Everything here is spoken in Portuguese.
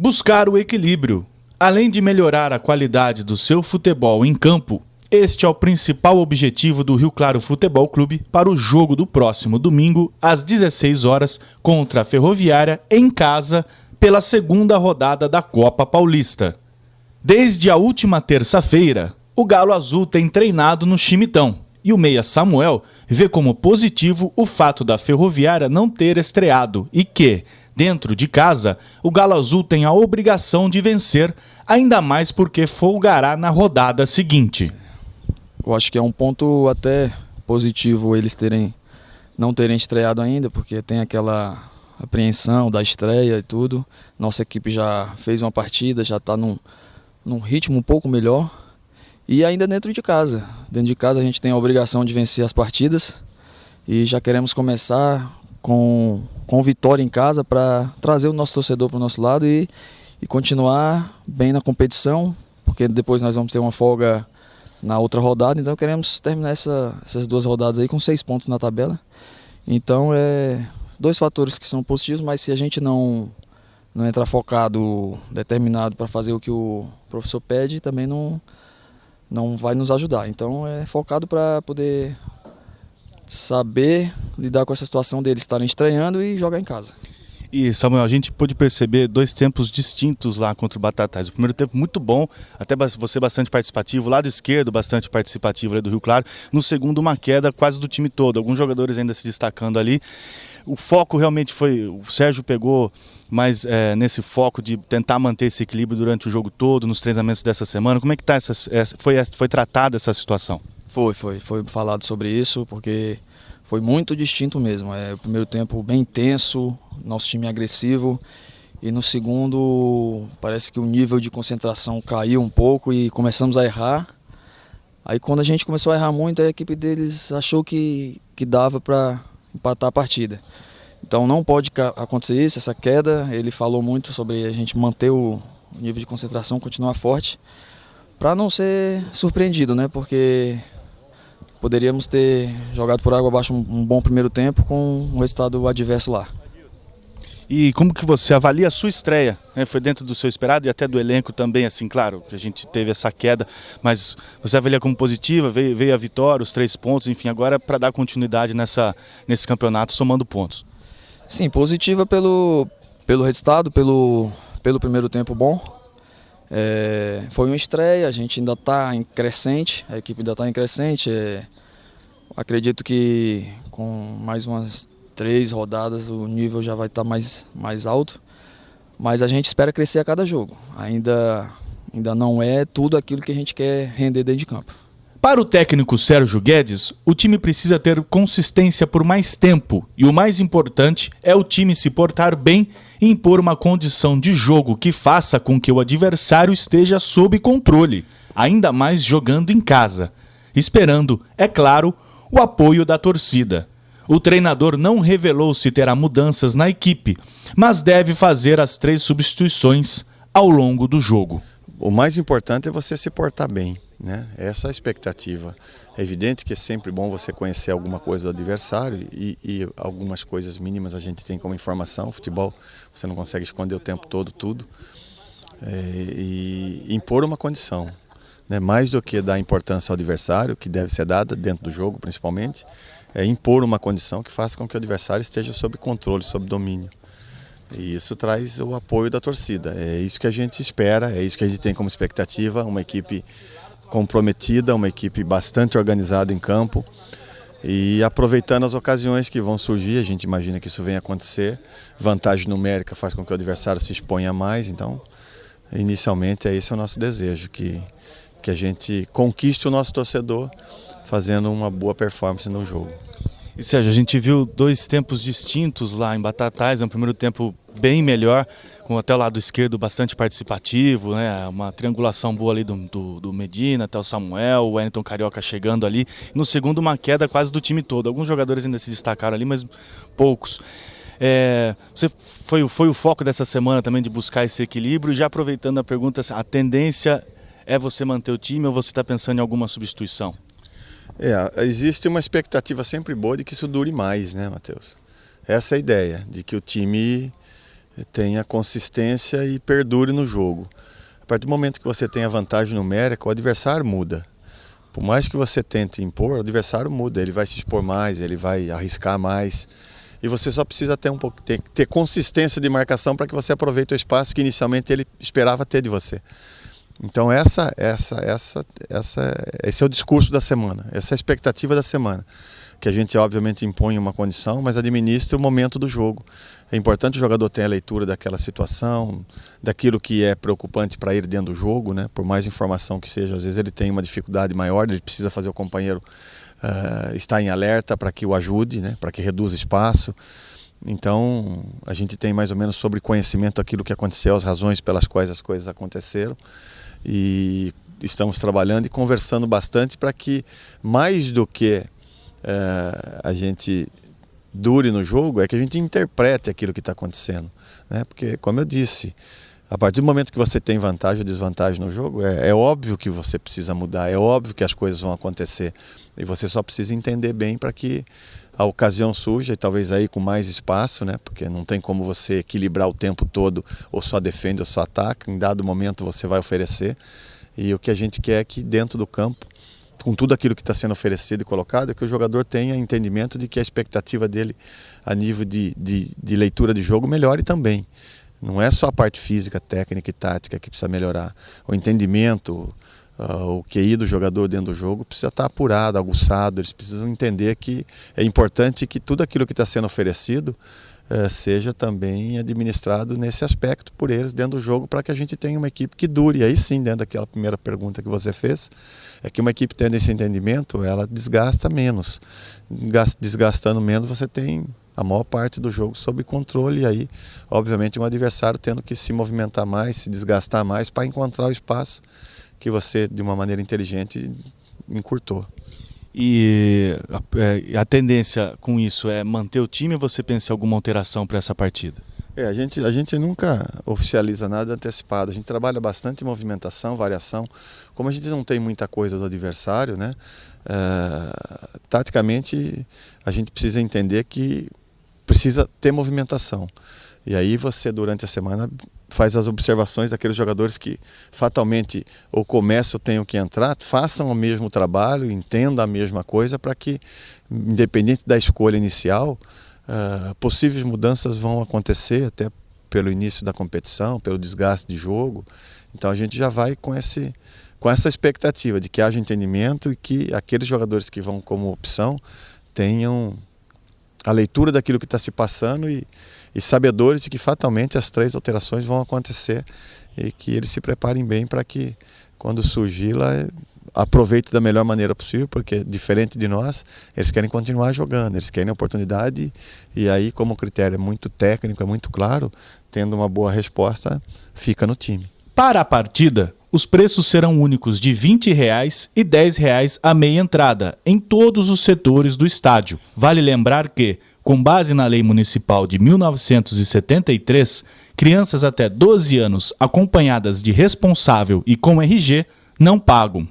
Buscar o equilíbrio. Além de melhorar a qualidade do seu futebol em campo, este é o principal objetivo do Rio Claro Futebol Clube para o jogo do próximo domingo, às 16 horas, contra a Ferroviária, em casa, pela segunda rodada da Copa Paulista. Desde a última terça-feira, o Galo Azul tem treinado no Chimitão, e o meia Samuel vê como positivo o fato da Ferroviária não ter estreado e que, dentro de casa, o Galo Azul tem a obrigação de vencer, ainda mais porque folgará na rodada seguinte. Eu acho que é um ponto até positivo eles não terem estreado ainda, porque tem aquela apreensão da estreia e tudo. Nossa equipe já fez uma partida, já está num ritmo um pouco melhor. E ainda dentro de casa. Dentro de casa a gente tem a obrigação de vencer as partidas e já queremos começar com vitória em casa para trazer o nosso torcedor para o nosso lado e continuar bem na competição, porque depois nós vamos ter uma folga na outra rodada, então queremos terminar essas duas rodadas aí com 6 pontos na tabela. Então dois fatores que são positivos, mas se a gente não entrar focado, determinado para fazer o que o professor pede, também não vai nos ajudar. Então é focado para poder saber lidar com essa situação deles estarem estreando e jogar em casa. E Samuel, a gente pôde perceber 2 tempos distintos lá contra o Batatais. O primeiro tempo muito bom, até você bastante participativo, lado esquerdo bastante participativo ali do Rio Claro. No segundo, uma queda quase do time todo, alguns jogadores ainda se destacando ali. O foco realmente foi, o Sérgio pegou mais nesse foco de tentar manter esse equilíbrio durante o jogo todo, nos treinamentos dessa semana. Como é que foi tratada essa situação? Foi falado sobre isso, porque foi muito distinto mesmo. O primeiro tempo bem intenso, nosso time agressivo, e no segundo parece que o nível de concentração caiu um pouco e começamos a errar. Aí quando a gente começou a errar muito, a equipe deles achou que dava para empatar a partida. Então não pode acontecer isso, essa queda. Ele falou muito sobre a gente manter o nível de concentração, continuar forte, para não ser surpreendido, né? Porque poderíamos ter jogado por água abaixo um bom primeiro tempo com um resultado adverso lá. E como que você avalia a sua estreia? Foi dentro do seu esperado e até do elenco também, assim, claro, que a gente teve essa queda, mas você avalia como positiva, veio a vitória, os 3 pontos, enfim, agora para dar continuidade nesse campeonato, somando pontos. Sim, positiva pelo resultado, pelo primeiro tempo bom. Foi uma estreia, a gente ainda está em crescente, a equipe ainda está em crescente. Acredito que com mais umas 3 rodadas o nível já vai estar mais alto, mas a gente espera crescer a cada jogo. Ainda não é tudo aquilo que a gente quer render dentro de campo. Para o técnico Sérgio Guedes, o time precisa ter consistência por mais tempo e o mais importante é o time se portar bem e impor uma condição de jogo que faça com que o adversário esteja sob controle, ainda mais jogando em casa, esperando, é claro, o apoio da torcida. O treinador não revelou se terá mudanças na equipe, mas deve fazer as 3 substituições ao longo do jogo. O mais importante é você se portar bem, né? Essa é a expectativa. É evidente que é sempre bom você conhecer alguma coisa do adversário e algumas coisas mínimas a gente tem como informação. Futebol, você não consegue esconder o tempo todo tudo. E impor uma condição, né? Mais do que dar importância ao adversário, que deve ser dada dentro do jogo principalmente, é impor uma condição que faça com que o adversário esteja sob controle, sob domínio. E isso traz o apoio da torcida. É isso que a gente espera, é isso que a gente tem como expectativa, uma equipe comprometida, uma equipe bastante organizada em campo e aproveitando as ocasiões que vão surgir, a gente imagina que isso venha acontecer. Vantagem numérica faz com que o adversário se exponha mais, então inicialmente esse é o nosso desejo, que a gente conquiste o nosso torcedor fazendo uma boa performance no jogo. E Sérgio, a gente viu 2 tempos distintos lá em Batatais, um primeiro tempo bem melhor, com até o lado esquerdo bastante participativo, né? Uma triangulação boa ali do Medina, até o Samuel, o Wellington Carioca chegando ali. No segundo, uma queda quase do time todo. Alguns jogadores ainda se destacaram ali, mas poucos. Foi o foco dessa semana também de buscar esse equilíbrio. E já aproveitando a pergunta, a tendência é você manter o time ou você está pensando em alguma substituição? Existe uma expectativa sempre boa de que isso dure mais, né, Matheus? Essa é a ideia, de que o time tenha consistência e perdure no jogo. A partir do momento que você tem a vantagem numérica, o adversário muda. Por mais que você tente impor, o adversário muda, ele vai se expor mais, ele vai arriscar mais. E você só precisa ter consistência de marcação para que você aproveite o espaço que inicialmente ele esperava ter de você. Então esse é o discurso da semana, essa é a expectativa da semana. Que a gente obviamente impõe uma condição, mas administra o momento do jogo. É importante o jogador ter a leitura daquela situação, daquilo que é preocupante para ele dentro do jogo, né? Por mais informação que seja, às vezes ele tem uma dificuldade maior, ele precisa fazer o companheiro estar em alerta para que o ajude, né? Para que reduza espaço. Então a gente tem mais ou menos sobre conhecimento aquilo que aconteceu, as razões pelas quais as coisas aconteceram, e estamos trabalhando e conversando bastante para que mais do que a gente dure no jogo, é que a gente interprete aquilo que está acontecendo, né? Porque, como eu disse, a partir do momento que você tem vantagem ou desvantagem no jogo, é óbvio que você precisa mudar, é óbvio que as coisas vão acontecer, e você só precisa entender bem para que a ocasião surja, e talvez aí com mais espaço, né? Porque não tem como você equilibrar o tempo todo, ou só defende ou só ataca, em dado momento você vai oferecer, e o que a gente quer é que dentro do campo, com tudo aquilo que está sendo oferecido e colocado, é que o jogador tenha entendimento de que a expectativa dele a nível de leitura de jogo melhore também. Não é só a parte física, técnica e tática que precisa melhorar. O entendimento, o QI do jogador dentro do jogo precisa estar apurado, aguçado. Eles precisam entender que é importante que tudo aquilo que está sendo oferecido seja também administrado nesse aspecto por eles dentro do jogo, para que a gente tenha uma equipe que dure. E aí sim, dentro daquela primeira pergunta que você fez, é que uma equipe tendo esse entendimento, ela desgasta menos. Desgastando menos, você tem a maior parte do jogo sob controle, e aí, obviamente, um adversário tendo que se movimentar mais, se desgastar mais para encontrar o espaço que você, de uma maneira inteligente, encurtou. E a tendência com isso é manter o time, ou você pensa em alguma alteração para essa partida? A gente nunca oficializa nada antecipado, a gente trabalha bastante em movimentação, variação. Como a gente não tem muita coisa do adversário, né? Taticamente a gente precisa entender que precisa ter movimentação. E aí você, durante a semana, faz as observações daqueles jogadores que fatalmente ou começam ou tenham que entrar, façam o mesmo trabalho, entendam a mesma coisa, para que, independente da escolha inicial, possíveis mudanças vão acontecer até pelo início da competição, pelo desgaste de jogo. Então a gente já vai com essa expectativa de que haja entendimento e que aqueles jogadores que vão como opção tenham a leitura daquilo que está se passando e sabedores de que fatalmente as 3 alterações vão acontecer, e que eles se preparem bem para que, quando surgir lá, aproveite da melhor maneira possível, porque, diferente de nós, eles querem continuar jogando, eles querem a oportunidade, e aí, como o critério é muito técnico, é muito claro, tendo uma boa resposta, fica no time. Para a partida, os preços serão únicos de R$ 20 e R$ 10 a meia entrada, em todos os setores do estádio. Vale lembrar que, com base na Lei Municipal de 1973, crianças até 12 anos acompanhadas de responsável e com RG não pagam.